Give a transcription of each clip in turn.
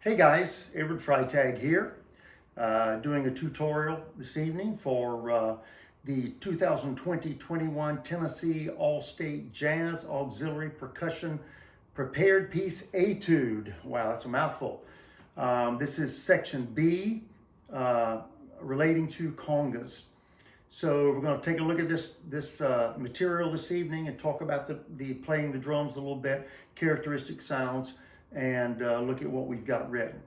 Hey guys, Edward Freytag here, doing a tutorial this evening for the 2020-21 Tennessee All-State Jazz Auxiliary Percussion Prepared Piece Etude. Wow, that's a mouthful. This is section B, relating to congas. So we're going to take a look at this material this evening and talk about the playing the drums a little bit, characteristic sounds, and look at what we've got written.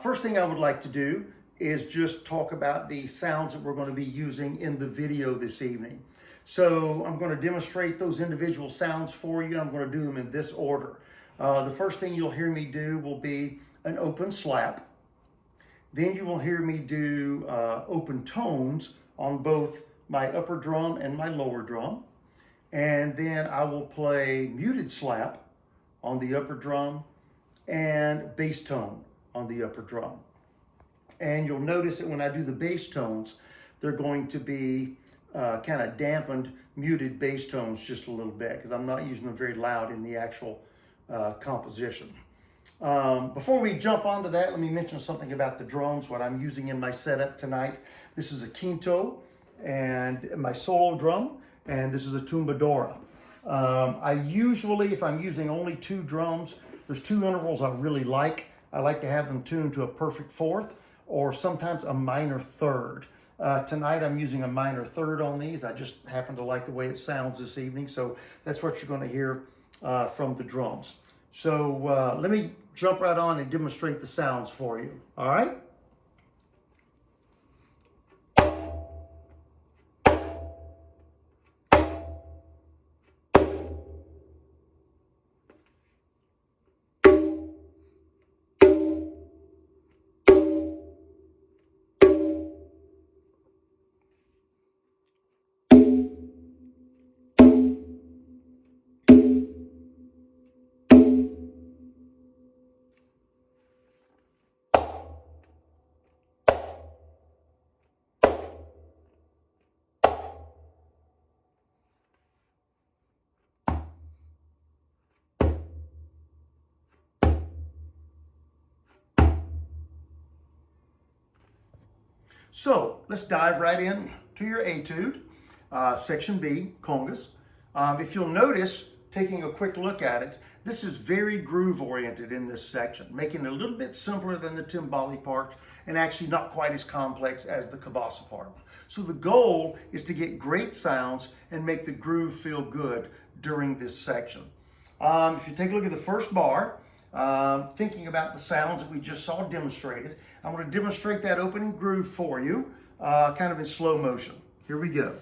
First thing I would like to do is just talk about the sounds that we're going to be using in the video this evening. So I'm going to demonstrate those individual sounds for you. I'm going to do them in this order. The first thing you'll hear me do will be an open slap. Then you will hear me do open tones on both my upper drum and my lower drum. And then I will play muted slap on the upper drum and bass tone on the upper drum. And you'll notice that when I do the bass tones, they're going to be kind of dampened, muted bass tones just a little bit because I'm not using them very loud in the actual composition. Before we jump onto that, let me mention something about the drums, what I'm using in my setup tonight. This is a quinto and my solo drum, and this is a tumbadora. I usually, if I'm using only two drums, there's two intervals I really like. I like to have them tuned to a perfect fourth or sometimes a minor third. Tonight I'm using a minor third on these. I just happen to like the way it sounds this evening, so that's what you're going to hear from the drums. So let me jump right on and demonstrate the sounds for you. All right? So let's dive right in to your etude, section B, congas. If you'll notice, taking a quick look at it, this is very groove oriented in this section, making it a little bit simpler than the timbali part and actually not quite as complex as the cabasa part. So the goal is to get great sounds and make the groove feel good during this section. If you take a look at the first bar, thinking about the sounds that we just saw demonstrated, I'm going to demonstrate that opening groove for you, kind of in slow motion. Here we go.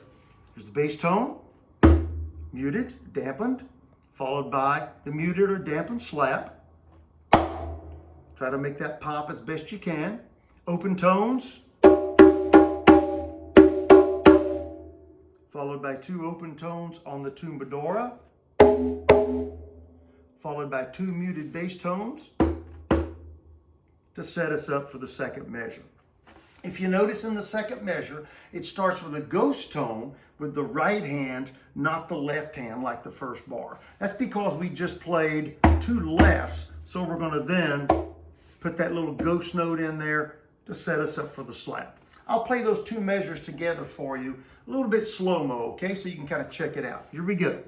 Here's the bass tone, muted, dampened, followed by the muted or dampened slap. Try to make that pop as best you can. Open tones, followed by two open tones on the tumbadora, followed by two muted bass tones to set us up for the second measure. If you notice in the second measure, it starts with a ghost tone with the right hand, not the left hand like the first bar. That's because we just played two lefts, so we're going to then put that little ghost note in there to set us up for the slap. I'll play those two measures together for you, a little bit slow-mo, okay, so you can kind of check it out. Here we go.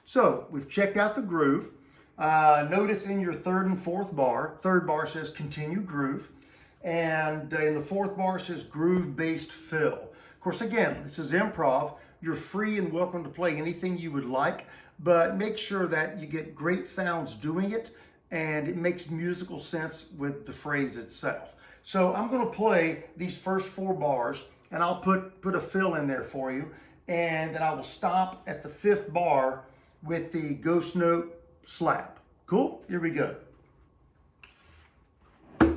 So we've checked out the groove. Notice in your third and fourth bar, third bar says continue groove, and in the fourth bar says groove-based fill. Of course, again, this is improv. You're free and welcome to play anything you would like, but make sure that you get great sounds doing it and it makes musical sense with the phrase itself. So I'm going to play these first four bars and I'll put a fill in there for you, and then I will stop at the fifth bar with the ghost note slap. Cool? Here we go. We'll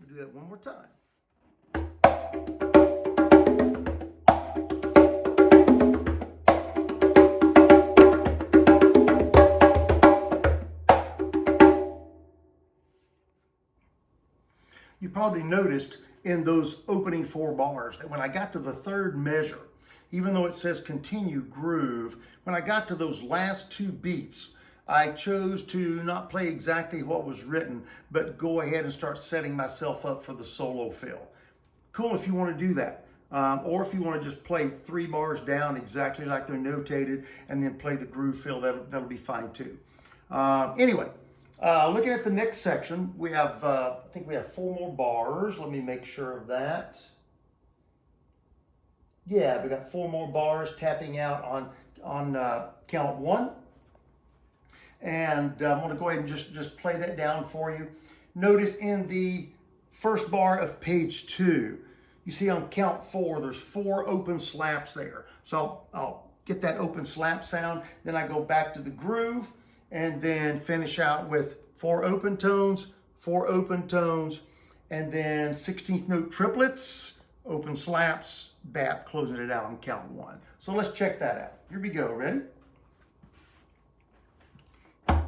do that one more time. probably noticed in those opening 4 bars that when I got to the 3rd measure, even though it says continue groove, when I got to those last 2 beats, I chose to not play exactly what was written, but go ahead and start setting myself up for the solo fill. Cool if you want to do that. Or if you want to just play 3 bars down exactly like they're notated and then play the groove fill, that'll be fine too. Anyway, looking at the next section, we have, I think we have 4 more bars. Let me make sure of that. Yeah, we got 4 more bars tapping out on count 1. And I'm going to go ahead and just play that down for you. Notice in the first bar of page 2, you see on count 4, there's 4 open slaps there. So I'll get that open slap sound, then I go back to the groove, and then finish out with 4 open tones, 4 open tones, and then 16th note triplets, open slaps, bap, closing it out on count 1. So let's check that out. Here we go, ready? All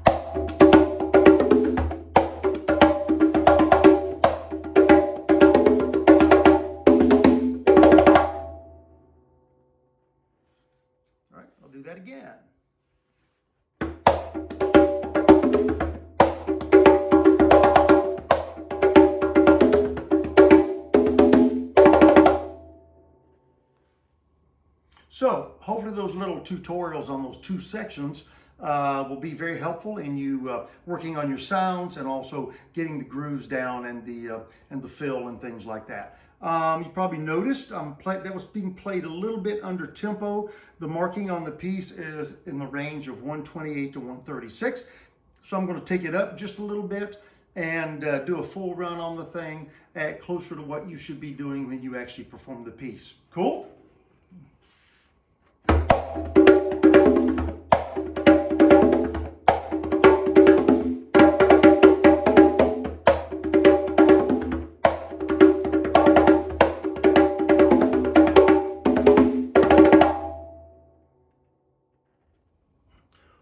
right, I'll do that again. So hopefully those little tutorials on those 2 sections will be very helpful in you working on your sounds and also getting the grooves down and the fill and things like that. You probably noticed that was being played a little bit under tempo. The marking on the piece is in the range of 128 to 136. So I'm going to take it up just a little bit and do a full run on the thing at closer to what you should be doing when you actually perform the piece. Cool?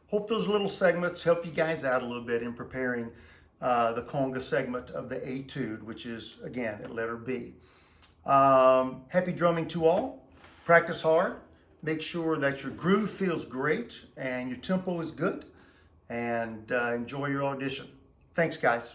Hope those little segments help you guys out a little bit in preparing the conga segment of the Etude, which is, again, at letter B. Happy drumming to all. Practice hard. Make sure that your groove feels great and your tempo is good. And enjoy your audition. Thanks, guys.